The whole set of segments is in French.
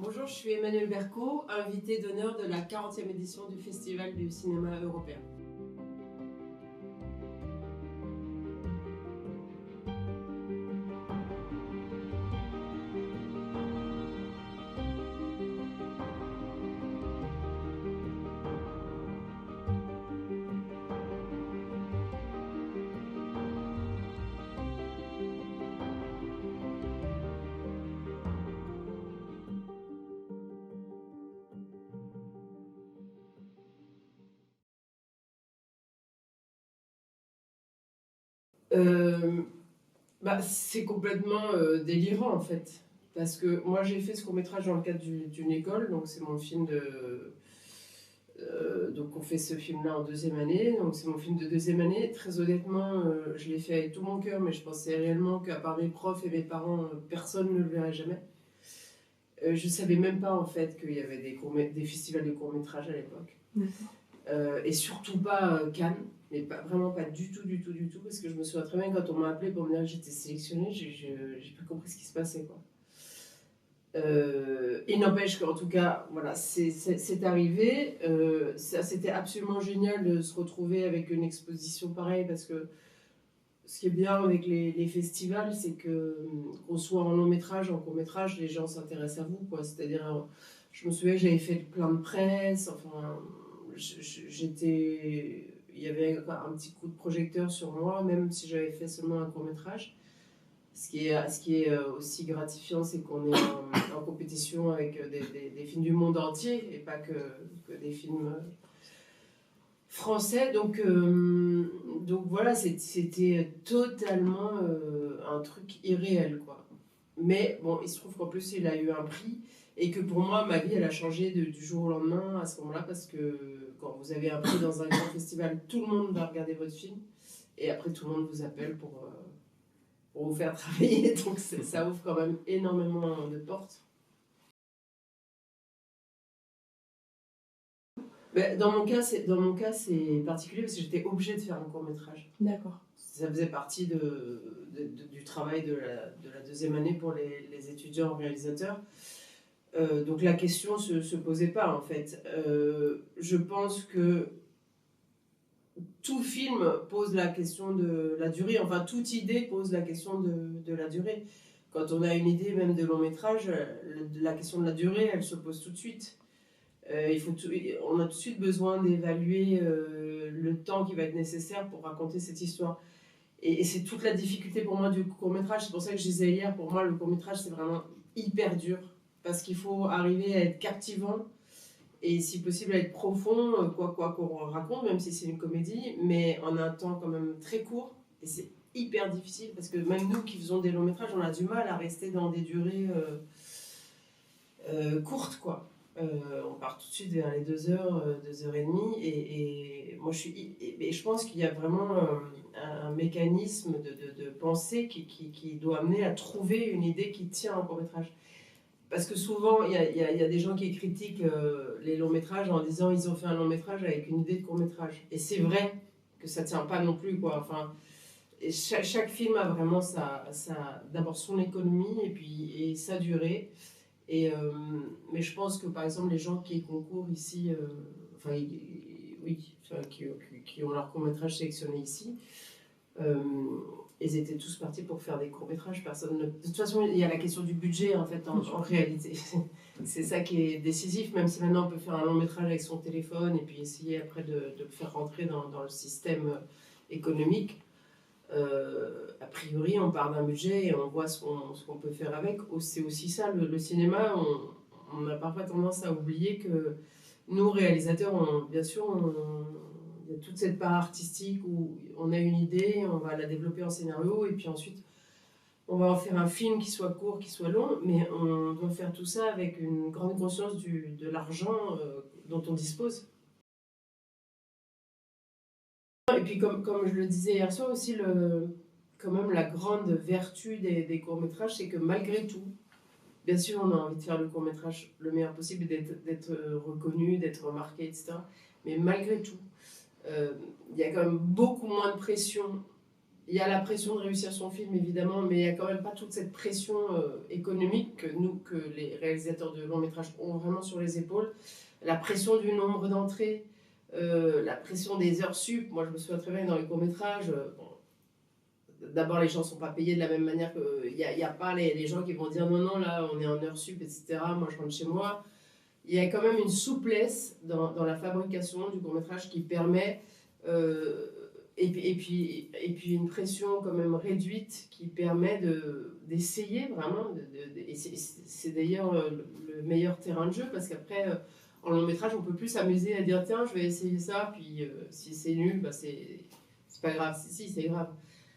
Bonjour, je suis Emmanuelle Berco, invitée d'honneur de la 40e édition du Festival du cinéma européen. Euh, c'est complètement délirant en fait. Parce que moi j'ai fait ce court-métrage dans le cadre d'une école, donc c'est mon film de. Donc on fait ce film-là en deuxième année, donc c'est mon film de deuxième année. Très honnêtement, je l'ai fait avec tout mon cœur, mais je pensais réellement qu'à part mes profs et mes parents, personne ne le verrait jamais. Je savais même pas en fait qu'il y avait des festivals de court-métrage à l'époque. Et surtout pas Cannes, mais vraiment pas du tout, parce que je me souviens très bien quand on m'a appelé pour me dire que j'étais sélectionnée, j'ai pas compris ce qui se passait, quoi. Il n'empêche qu'en tout cas, voilà, c'est arrivé. C'était absolument génial de se retrouver avec une exposition pareille, parce que ce qui est bien avec les festivals, c'est que qu'on soit en long métrage, en court métrage, les gens s'intéressent à vous, quoi. C'est-à-dire, je me souviens que j'avais fait plein de presse, enfin, il y avait un petit coup de projecteur sur moi, même si j'avais fait seulement un court métrage. Ce qui est aussi gratifiant, c'est qu'on est en compétition avec des films du monde entier et pas que des films français. Donc voilà, c'était totalement un truc irréel, quoi. Mais bon, il se trouve qu'en plus, il a eu un prix et que pour moi, ma vie, elle a changé du jour au lendemain à ce moment-là, parce que quand vous avez un prix dans un grand festival, tout le monde va regarder votre film et après, tout le monde vous appelle pour vous faire travailler. Donc ça ouvre quand même énormément de portes. Dans mon cas, c'est particulier parce que j'étais obligée de faire un court métrage. D'accord. Ça faisait partie du travail de la deuxième année pour les étudiants réalisateurs. Donc la question ne se posait pas, en fait. Je pense que tout film pose la question de la durée, enfin toute idée pose la question de la durée. Quand on a une idée même de long métrage, la question de la durée, elle se pose tout de suite. On a tout de suite besoin d'évaluer le temps qui va être nécessaire pour raconter cette histoire. Et c'est toute la difficulté pour moi du court-métrage. C'est pour ça que je disais hier, pour moi, le court-métrage, c'est vraiment hyper dur. Parce qu'il faut arriver à être captivant et, si possible, à être profond, quoi qu'on raconte, même si c'est une comédie, mais en un temps quand même très court. Et c'est hyper difficile parce que même nous qui faisons des longs-métrages, on a du mal à rester dans des durées courtes, quoi. On part tout de suite vers les 2 heures, 2 heures et demie. Et moi, je pense qu'il y a vraiment un mécanisme de pensée qui doit amener à trouver une idée qui tient en court-métrage. Parce que souvent, il y a des gens qui critiquent les longs-métrages en disant ils ont fait un long-métrage avec une idée de court-métrage. Et c'est vrai que ça ne tient pas non plus, quoi. Enfin, et chaque film a vraiment d'abord son économie et sa durée. Mais je pense que, par exemple, les gens qui concourent ici, qui ont leur court-métrage sélectionné ici, ils étaient tous partis pour faire des courts-métrages. De toute façon, il y a la question du budget, en fait, en réalité. C'est ça qui est décisif, même si maintenant on peut faire un long-métrage avec son téléphone et puis essayer après de le faire rentrer dans le système économique. A priori, on part d'un budget et on voit ce qu'on peut faire avec. C'est aussi ça, le cinéma. On a parfois tendance à oublier que nous, réalisateurs, bien sûr, il y a toute cette part artistique où on a une idée, on va la développer en scénario et puis ensuite, on va en faire un film qui soit court, qui soit long, mais on doit faire tout ça avec une grande conscience de l'argent dont on dispose. Et puis, comme je le disais hier soir aussi, quand même la grande vertu des courts-métrages, c'est que malgré tout, bien sûr, on a envie de faire le court-métrage le meilleur possible, d'être reconnu, d'être remarqué, etc. Mais malgré tout, il y a quand même beaucoup moins de pression il y a la pression de réussir son film, évidemment, mais il n'y a quand même pas toute cette pression économique que les réalisateurs de long métrage ont vraiment sur les épaules. La pression du nombre d'entrées, la pression des heures sup. Moi, je me souviens très bien dans les courts-métrages, d'abord, les gens ne sont pas payés de la même manière que. Il n'y a pas les gens qui vont dire non, non, là, on est en heure sup, etc. Moi, je rentre chez moi. Il y a quand même une souplesse dans la fabrication du court-métrage qui permet. Et puis une pression quand même réduite qui permet d'essayer vraiment. Et c'est d'ailleurs le meilleur terrain de jeu parce qu'après, en long métrage, on peut plus s'amuser à dire tiens, je vais essayer ça, puis si c'est nul, bah, c'est pas grave. Si, c'est grave.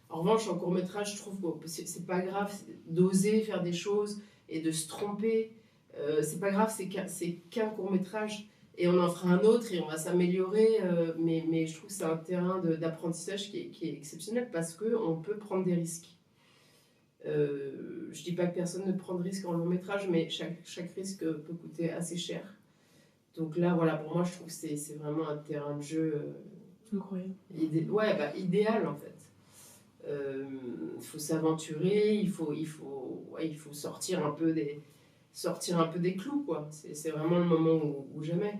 En revanche, en court métrage, je trouve que c'est pas grave d'oser faire des choses et de se tromper. C'est pas grave, c'est qu'un court métrage. Et on en fera un autre et on va s'améliorer, mais je trouve que c'est un terrain d'apprentissage qui est exceptionnel parce qu'on peut prendre des risques. Je dis pas que personne ne prend de risque en long métrage, mais chaque risque peut coûter assez cher. Donc là, voilà, pour moi, je trouve que c'est vraiment un terrain de jeu incroyable. Idéal en fait. Il faut s'aventurer, il faut sortir un peu des clous, quoi. C'est vraiment le moment où jamais.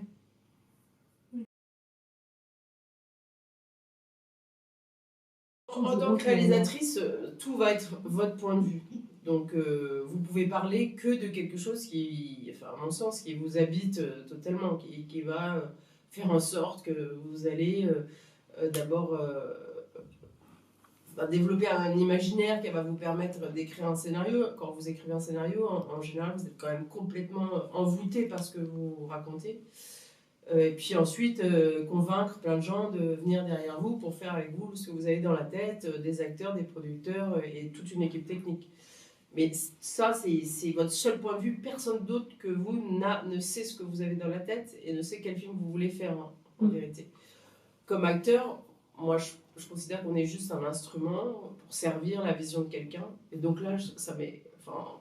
En tant que réalisatrice, tout va être votre point de vue. Donc, vous pouvez parler que de quelque chose qui, enfin, à mon sens, qui vous habite totalement, qui va faire en sorte que vous allez d'abord développer un imaginaire qui va vous permettre d'écrire un scénario. Quand vous écrivez un scénario, en général, vous êtes quand même complètement envoûté par ce que vous racontez. Et puis ensuite, convaincre plein de gens de venir derrière vous pour faire avec vous ce que vous avez dans la tête, des acteurs, des producteurs et toute une équipe technique. Mais ça, c'est votre seul point de vue. Personne d'autre que vous ne sait ce que vous avez dans la tête et ne sait quel film vous voulez faire, en vérité. Comme acteur, moi, je considère qu'on est juste un instrument pour servir la vision de quelqu'un. Et donc là, ça m'est... Enfin,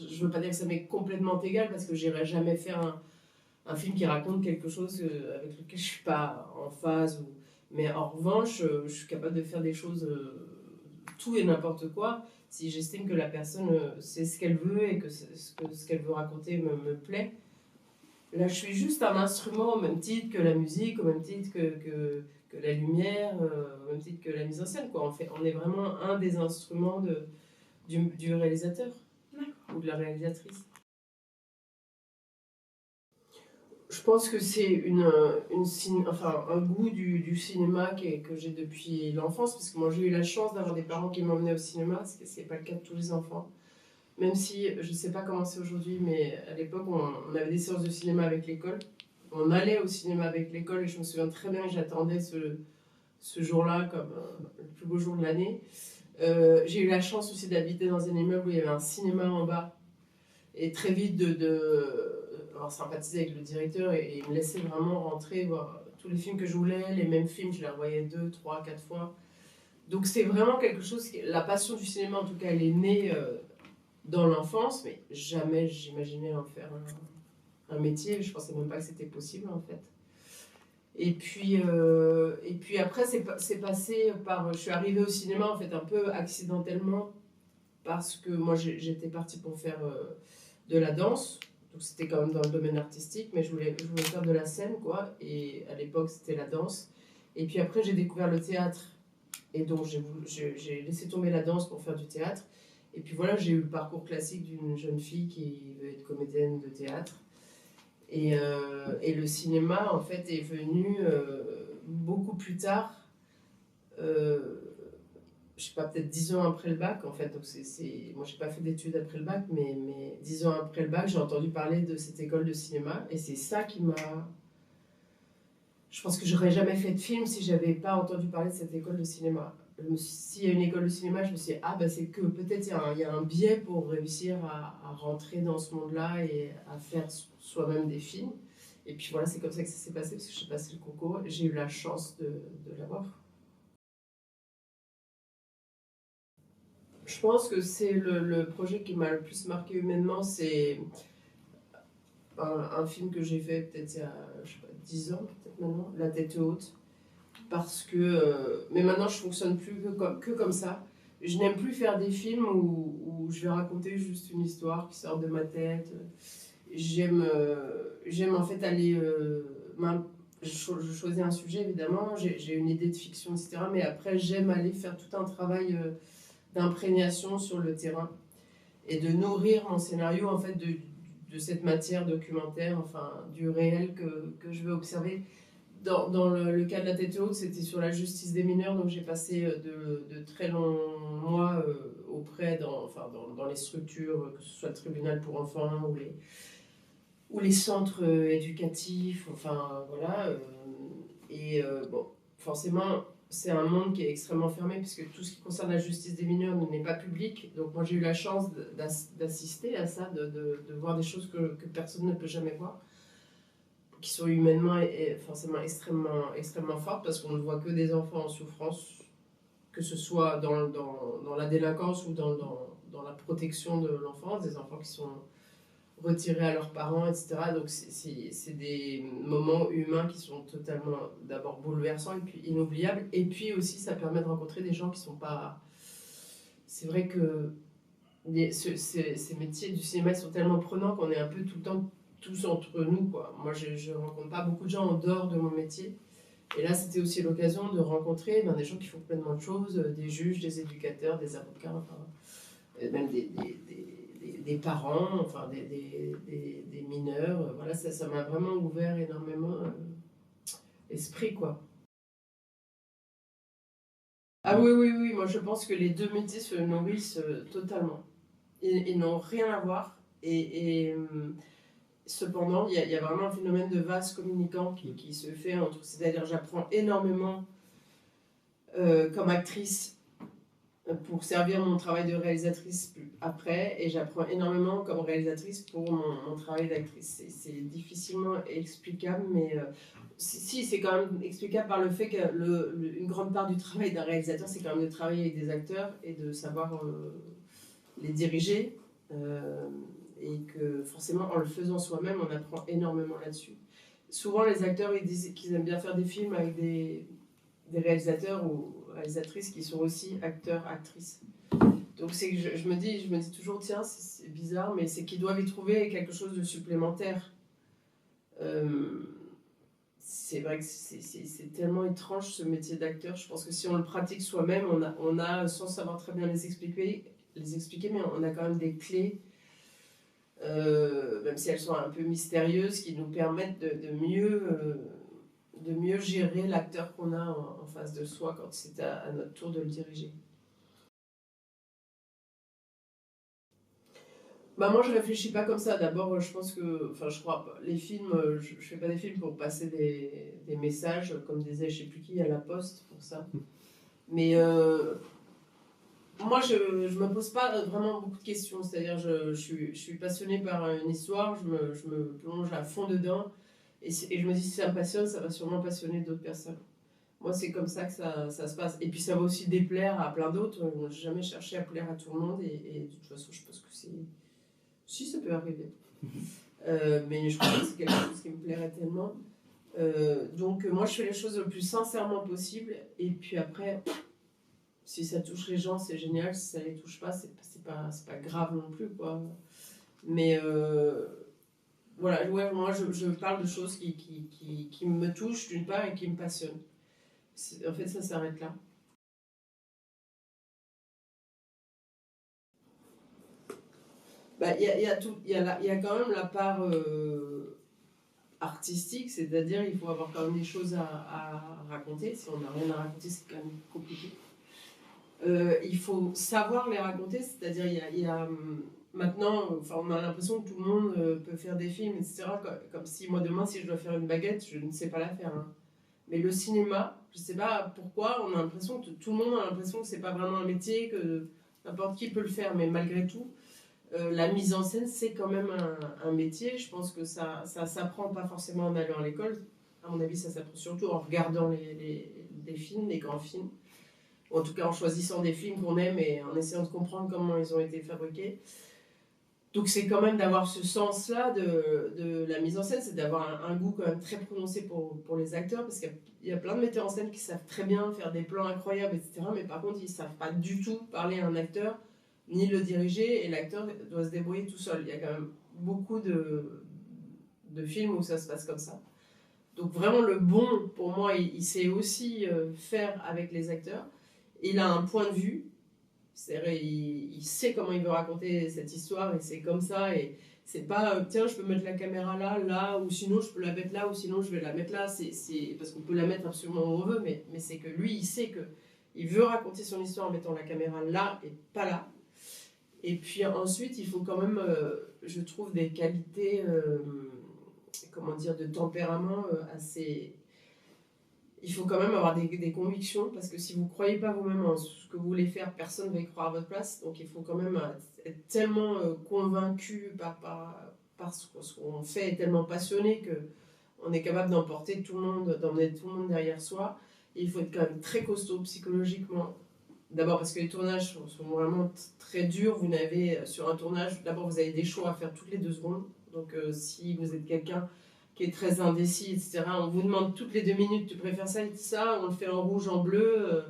je veux pas dire que ça m'est complètement égal parce que j'irai jamais faire un film qui raconte quelque chose avec lequel je suis pas en phase. Mais en revanche, je suis capable de faire des choses, tout et n'importe quoi, si j'estime que la personne sait ce qu'elle veut et que ce qu'elle veut raconter me plaît. Là, je suis juste un instrument au même titre que la musique, au même titre que la lumière, au même titre que la mise en scène, quoi. On est vraiment un des instruments du réalisateur ou de la réalisatrice. Je pense que c'est un goût du cinéma que j'ai depuis l'enfance, parce que moi j'ai eu la chance d'avoir des parents qui m'emmenaient au cinéma, ce n'est pas le cas de tous les enfants. Même si je ne sais pas comment c'est aujourd'hui, mais à l'époque on avait des séances de cinéma avec l'école. On allait au cinéma avec l'école et je me souviens très bien que j'attendais ce jour-là comme le plus beau jour de l'année. J'ai eu la chance aussi d'habiter dans un immeuble où il y avait un cinéma en bas. Et très vite avoir sympathisé avec le directeur et il me laissait vraiment rentrer, voir tous les films que je voulais, les mêmes films, je les revoyais 2, 3, 4 fois. Donc c'est vraiment quelque chose, la passion du cinéma en tout cas, elle est née dans l'enfance, mais jamais j'imaginais en faire un métier, je pensais même pas que c'était possible en fait. Et puis après c'est passé par, je suis arrivée au cinéma en fait un peu accidentellement parce que moi j'étais partie pour faire de la danse, donc c'était quand même dans le domaine artistique, mais je voulais faire de la scène, quoi, et à l'époque c'était la danse. Et puis après j'ai découvert le théâtre, et donc j'ai laissé tomber la danse pour faire du théâtre. Et puis voilà, j'ai eu le parcours classique d'une jeune fille qui veut être comédienne de théâtre. Et le cinéma, en fait, est venu beaucoup plus tard, je sais pas, peut-être 10 ans après le bac, en fait. Donc moi, j'ai pas fait d'études après le bac, mais 10 ans après le bac, j'ai entendu parler de cette école de cinéma. Et c'est ça qui m'a... Je pense que j'aurais jamais fait de film si j'avais pas entendu parler de cette école de cinéma. S'il y a une école de cinéma, je me suis dit, c'est que peut-être il y a un biais pour réussir à rentrer dans ce monde-là et à faire soi-même des films. Et puis voilà, c'est comme ça que ça s'est passé, parce que j'ai passé le concours et j'ai eu la chance de l'avoir. Je pense que c'est le projet qui m'a le plus marqué humainement, c'est un film que j'ai fait peut-être il y a 10 ans, peut-être maintenant, La tête haute. parce que... mais maintenant, je fonctionne plus que comme ça. Je n'aime plus faire des films où je vais raconter juste une histoire qui sort de ma tête. J'aime en fait aller... je choisis un sujet, évidemment, j'ai une idée de fiction, etc. Mais après, j'aime aller faire tout un travail d'imprégnation sur le terrain et de nourrir mon scénario en fait de cette matière documentaire, enfin du réel que je veux observer. Dans le cas de La Tête Haute, c'était sur la justice des mineurs, donc j'ai passé de très longs mois auprès, dans les structures, que ce soit le tribunal pour enfants ou les centres éducatifs, enfin voilà. Bon, forcément, c'est un monde qui est extrêmement fermé, puisque tout ce qui concerne la justice des mineurs n'est pas public. Donc moi, j'ai eu la chance d'assister à ça, de voir des choses que personne ne peut jamais voir, qui sont humainement et forcément extrêmement fortes, parce qu'on ne voit que des enfants en souffrance, que ce soit dans la délinquance ou dans la protection de l'enfance, des enfants qui sont retirés à leurs parents, etc. Donc c'est des moments humains qui sont totalement d'abord bouleversants et puis inoubliables. Et puis aussi, ça permet de rencontrer des gens qui sont pas... C'est vrai que ces métiers du cinéma sont tellement prenants qu'on est un peu tout le temps tous entre nous, quoi. Moi, je rencontre pas beaucoup de gens en dehors de mon métier. Et là, c'était aussi l'occasion de rencontrer des gens qui font pleinement de choses, des juges, des éducateurs, des avocats, enfin, même des parents, enfin des mineurs. Voilà, ça m'a vraiment ouvert énormément l'esprit, quoi. Ah oui, oui, oui, moi je pense que les deux métiers se nourrissent totalement. Ils n'ont rien à voir. Cependant, il y a vraiment un phénomène de vase communicant qui se fait entre... C'est-à-dire, j'apprends énormément comme actrice pour servir mon travail de réalisatrice après, et j'apprends énormément comme réalisatrice pour mon travail d'actrice. C'est difficilement explicable, mais si, c'est quand même explicable par le fait que une grande part du travail d'un réalisateur, c'est quand même de travailler avec des acteurs et de savoir les diriger, et que forcément, en le faisant soi-même, on apprend énormément là-dessus. Souvent, les acteurs, ils disent qu'ils aiment bien faire des films avec des réalisateurs ou réalisatrices qui sont aussi acteurs, actrices. Donc c'est que je me dis toujours, tiens, c'est bizarre, mais c'est qu'ils doivent y trouver quelque chose de supplémentaire. C'est vrai que c'est tellement étrange ce métier d'acteur. Je pense que si on le pratique soi-même, on a sans savoir très bien les expliquer, mais on a quand même des clés, même si elles sont un peu mystérieuses, qui nous permettent de mieux gérer l'acteur qu'on a en face de soi quand c'est à notre tour de le diriger. Bah moi je réfléchis pas comme ça. D'abord je pense que, enfin je crois pas, les films, je fais pas des films pour passer des messages, comme disait je sais plus qui à la poste pour ça. Mais moi je me pose pas vraiment beaucoup de questions, c'est-à-dire je suis passionnée par une histoire, je me plonge à fond dedans et je me dis si ça me passionne, ça va sûrement passionner d'autres personnes. Moi, c'est comme ça que ça se passe. Et puis, ça va aussi déplaire à plein d'autres. Moi, j'ai jamais cherché à plaire à tout le monde. Et de toute façon, je pense que c'est... Si, ça peut arriver. Mais je crois que c'est quelque chose qui me plairait tellement. Donc, moi, je fais les choses le plus sincèrement possible. Et puis après, si ça touche les gens, c'est génial. Si ça les touche pas, c'est pas grave non plus, quoi. Mais voilà, ouais, moi, je parle de choses qui me touchent, d'une part, et qui me passionnent. En fait, ça s'arrête là. Bah, il y a quand même la part artistique, c'est-à-dire il faut avoir quand même des choses à raconter. Si on n'a rien à raconter, c'est quand même compliqué. Il faut savoir les raconter, c'est-à-dire il y a maintenant, enfin, on a l'impression que tout le monde peut faire des films, etc. Comme si moi demain, si je dois faire une baguette, je ne sais pas la faire, hein. Mais le cinéma, je ne sais pas pourquoi, on a l'impression que tout le monde a l'impression que c'est pas vraiment un métier, que n'importe qui peut le faire, mais malgré tout, la mise en scène, c'est quand même un métier. Je pense que ça s'apprend pas forcément en allant à l'école. À mon avis, ça s'apprend surtout en regardant des films, des grands films. Ou en tout cas en choisissant des films qu'on aime et en essayant de comprendre comment ils ont été fabriqués. Donc c'est quand même d'avoir ce sens-là de la mise en scène, c'est d'avoir un goût quand même très prononcé pour les acteurs, parce qu'il y a plein de metteurs en scène qui savent très bien faire des plans incroyables, etc. Mais par contre, ils ne savent pas du tout parler à un acteur, ni le diriger, et l'acteur doit se débrouiller tout seul. Il y a quand même beaucoup de films où ça se passe comme ça. Donc vraiment le bon, pour moi, il sait aussi faire avec les acteurs. Il a un point de vue, c'est-à-dire il sait comment il veut raconter cette histoire et c'est comme ça. Et c'est pas tiens, je peux mettre la caméra là, ou sinon je peux la mettre là, ou sinon je vais la mettre là. C'est parce qu'on peut la mettre absolument où on veut, mais c'est que lui, il sait que il veut raconter son histoire en mettant la caméra là et pas là. Et puis ensuite, il faut quand même, je trouve, des qualités, comment dire, de tempérament assez. Il faut quand même avoir des convictions, parce que si vous ne croyez pas vous-même en ce que vous voulez faire, personne ne va y croire à votre place. Donc il faut quand même être tellement convaincu par ce qu'on fait, et tellement passionné qu'on est capable d'emmener tout le monde derrière soi. Et il faut être quand même très costaud psychologiquement. D'abord parce que les tournages sont vraiment très durs. Vous n'avez sur un tournage, d'abord vous avez des choix à faire toutes les 2 secondes. Donc si vous êtes quelqu'un qui est très indécis, etc., on vous demande toutes les 2 minutes, tu préfères ça et ça, on le fait en rouge, en bleu.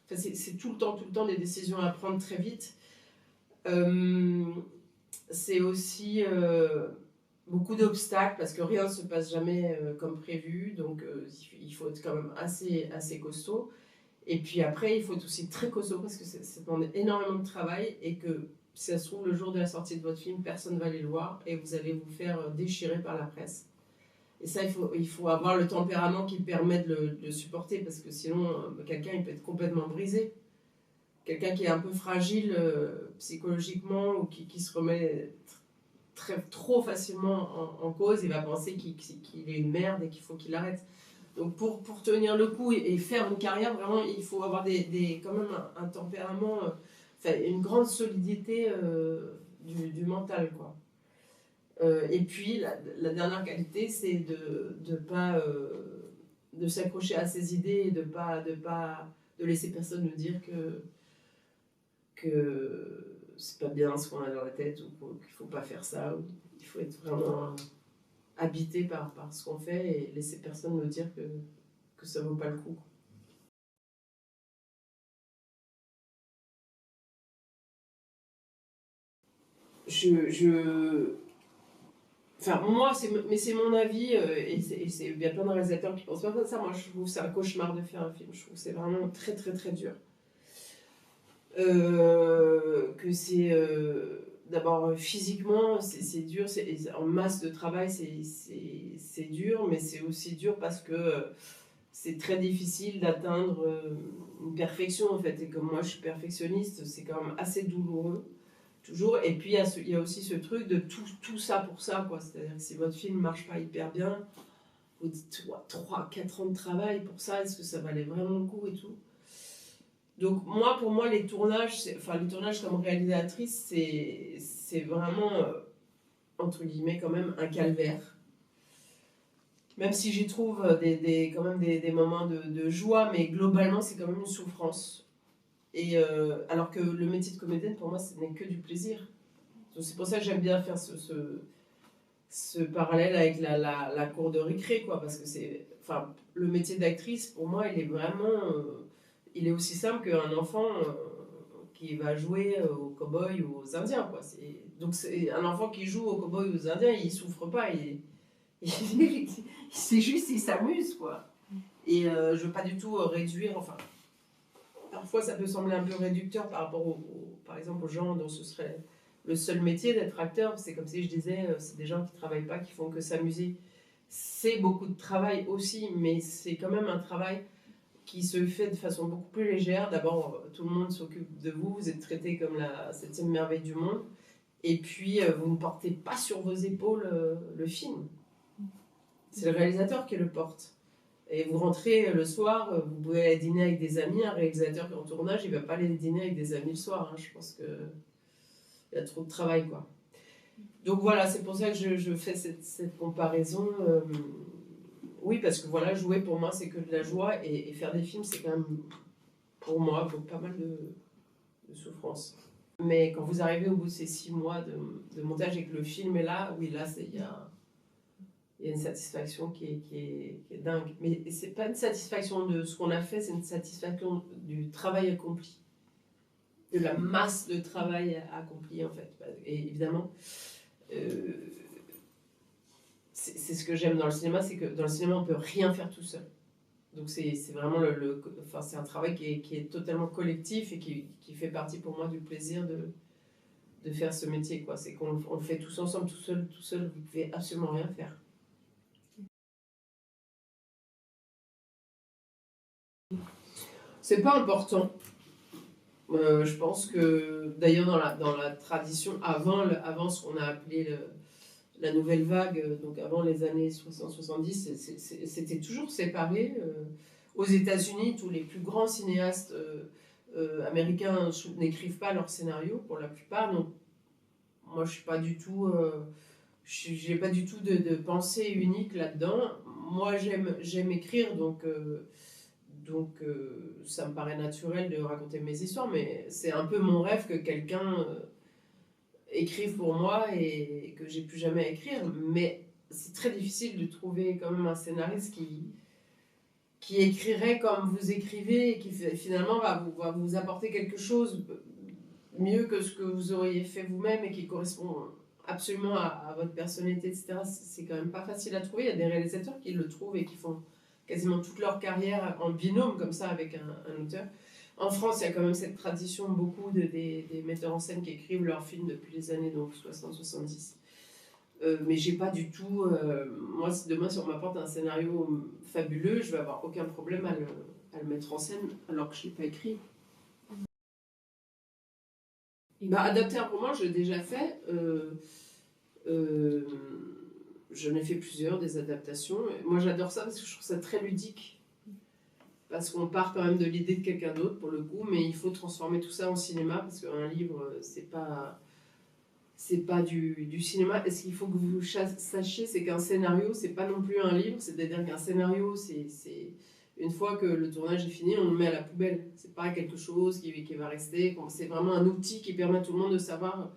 Enfin, c'est tout le temps des décisions à prendre très vite. C'est aussi beaucoup d'obstacles, parce que rien ne se passe jamais comme prévu. Donc il faut être quand même assez costaud. Et puis après, il faut être aussi très costaud, parce que ça demande énormément de travail, et que si ça se trouve, le jour de la sortie de votre film, personne ne va aller le voir, et vous allez vous faire déchirer par la presse. Et ça, il faut avoir le tempérament qui permet de le supporter, parce que sinon, quelqu'un, il peut être complètement brisé. Quelqu'un qui est un peu fragile psychologiquement, ou qui se remet trop facilement en cause, il va penser qu'il est une merde et qu'il faut qu'il arrête. Donc pour tenir le coup et faire une carrière, vraiment, il faut avoir quand même un tempérament, une grande solidité du mental, quoi. Et puis la dernière qualité, c'est de s'accrocher à ses idées, et de laisser personne nous dire que c'est pas bien ce qu'on a dans la tête, ou qu'il faut pas faire ça. Il faut être vraiment habité par ce qu'on fait, et laisser personne nous dire que ça vaut pas le coup. Enfin, moi, c'est mon avis, il y a plein de réalisateurs qui pensent pas comme ça. Moi, je trouve que c'est un cauchemar de faire un film. Je trouve que c'est vraiment très, très, très dur. Que c'est d'abord physiquement, c'est dur, en masse de travail, c'est dur, mais c'est aussi dur parce que c'est très difficile d'atteindre une perfection, en fait. Et comme moi je suis perfectionniste, c'est quand même assez douloureux, toujours. Et puis il y a aussi ce truc de tout ça pour ça, quoi. C'est-à-dire que si votre film marche pas hyper bien, vous dites 3-4 ans de travail pour ça, est-ce que ça valait vraiment le coup et tout. Donc pour moi, les tournages comme réalisatrice, c'est vraiment, entre guillemets, quand même un calvaire. Même si j'y trouve quand même des moments de joie, mais globalement, c'est quand même une souffrance. Et alors que le métier de comédienne, pour moi, ce n'est que du plaisir. Donc c'est pour ça que j'aime bien faire ce parallèle avec la cour de récré, quoi, parce que le métier d'actrice, pour moi, il est vraiment... il est aussi simple qu'un enfant qui va jouer aux cow-boys ou aux Indiens, quoi. Donc c'est un enfant qui joue aux cow-boys ou aux Indiens, il souffre pas, c'est juste, il s'amuse, quoi. Et je veux pas du tout réduire, enfin, parfois ça peut sembler un peu réducteur par rapport par exemple aux gens dont ce serait le seul métier d'être acteur. C'est comme si je disais, c'est des gens qui travaillent pas, qui font que s'amuser. C'est beaucoup de travail aussi, mais c'est quand même un travail qui se fait de façon beaucoup plus légère. D'abord, tout le monde s'occupe de vous, vous êtes traité comme la 7e merveille du monde, et puis vous ne portez pas sur vos épaules le film. C'est le réalisateur qui le porte. Et vous rentrez le soir, vous pouvez aller dîner avec des amis. Un réalisateur qui est en tournage, il ne va pas aller dîner avec des amis le soir. Je pense qu'il y a trop de travail, quoi. Donc voilà, c'est pour ça que je fais cette comparaison. Oui, parce que voilà, jouer pour moi, c'est que de la joie, et faire des films, c'est quand même, pour moi, pas mal de souffrance. Mais quand vous arrivez au bout de ces 6 mois de montage et que le film est là, oui, là, il y a une satisfaction qui est dingue. Mais c'est pas une satisfaction de ce qu'on a fait, c'est une satisfaction du travail accompli, de la masse de travail accompli en fait. Et évidemment, euh, c'est ce que j'aime dans le cinéma, c'est que dans le cinéma on peut rien faire tout seul. Donc c'est vraiment enfin, c'est un travail qui est totalement collectif et qui fait partie pour moi du plaisir de faire ce métier, quoi. C'est qu'on le fait tous ensemble, tout seul, vous pouvez absolument rien faire. C'est pas important. Je pense que d'ailleurs dans la tradition, avant ce qu'on a appelé la nouvelle vague, donc avant les années 60-70, c'était toujours séparé. Aux États-Unis, tous les plus grands cinéastes américains n'écrivent pas leurs scénarios pour la plupart. Donc moi, je suis pas du tout, j'ai pas du tout de pensée unique là-dedans. Moi, j'aime écrire, donc ça me paraît naturel de raconter mes histoires, mais c'est un peu mon rêve que quelqu'un écrive pour moi et que j'ai plus jamais à écrire. Mais c'est très difficile de trouver quand même un scénariste qui écrirait comme vous écrivez et qui finalement va vous apporter quelque chose mieux que ce que vous auriez fait vous-même et qui correspond absolument à votre personnalité, etc. C'est quand même pas facile à trouver. Il y a des réalisateurs qui le trouvent et qui font quasiment toute leur carrière en binôme comme ça avec un auteur. En France, il y a quand même cette tradition, beaucoup des metteurs en scène qui écrivent leurs films depuis les années 60-70. Mais j'ai pas du tout. Moi, si demain, si on m'apporte un scénario fabuleux, je vais avoir aucun problème à le mettre en scène alors que je l'ai pas écrit. Bah, adapter un roman, je l'ai déjà fait. J'en ai fait plusieurs, des adaptations. Moi, j'adore ça parce que je trouve ça très ludique. Parce qu'on part quand même de l'idée de quelqu'un d'autre, pour le coup, mais il faut transformer tout ça en cinéma, parce qu'un livre, c'est pas du cinéma. Et ce qu'il faut que vous sachiez, c'est qu'un scénario, c'est pas non plus un livre. C'est-à-dire qu'un scénario, c'est une fois que le tournage est fini, on le met à la poubelle. C'est pas quelque chose qui va rester. C'est vraiment un outil qui permet à tout le monde de savoir,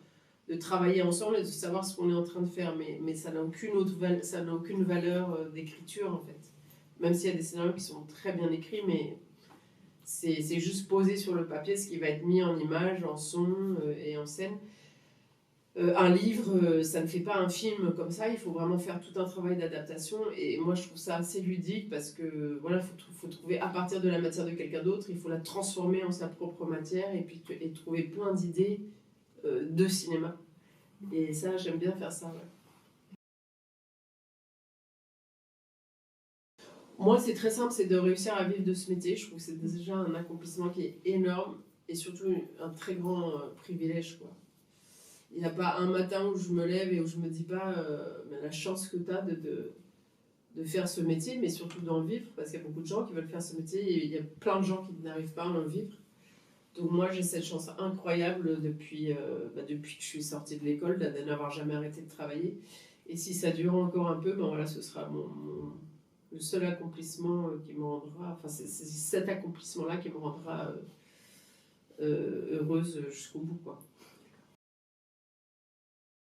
de travailler ensemble et de savoir ce qu'on est en train de faire. Mais ça n'a aucune valeur d'écriture, en fait. Même s'il y a des scénarios qui sont très bien écrits, mais c'est juste posé sur le papier ce qui va être mis en image, en son et en scène. Un livre, ça ne fait pas un film comme ça, il faut vraiment faire tout un travail d'adaptation. Et moi, je trouve ça assez ludique parce que voilà, faut trouver à partir de la matière de quelqu'un d'autre, il faut la transformer en sa propre matière et puis trouver plein d'idées de cinéma. Et ça, j'aime bien faire ça. Ouais. Moi, c'est très simple, c'est de réussir à vivre de ce métier. Je trouve que c'est déjà un accomplissement qui est énorme et surtout un très grand privilège, quoi. Il n'y a pas un matin où je me lève et où je me dis pas la chance que tu as de faire ce métier, mais surtout d'en vivre, parce qu'il y a beaucoup de gens qui veulent faire ce métier et il y a plein de gens qui n'arrivent pas à en vivre. Donc moi, j'ai cette chance incroyable depuis que je suis sortie de l'école, de n'avoir jamais arrêté de travailler. Et si ça dure encore un peu, ben voilà, ce sera le seul accomplissement qui me rendra, enfin c'est cet accomplissement-là qui me rendra heureuse jusqu'au bout, quoi.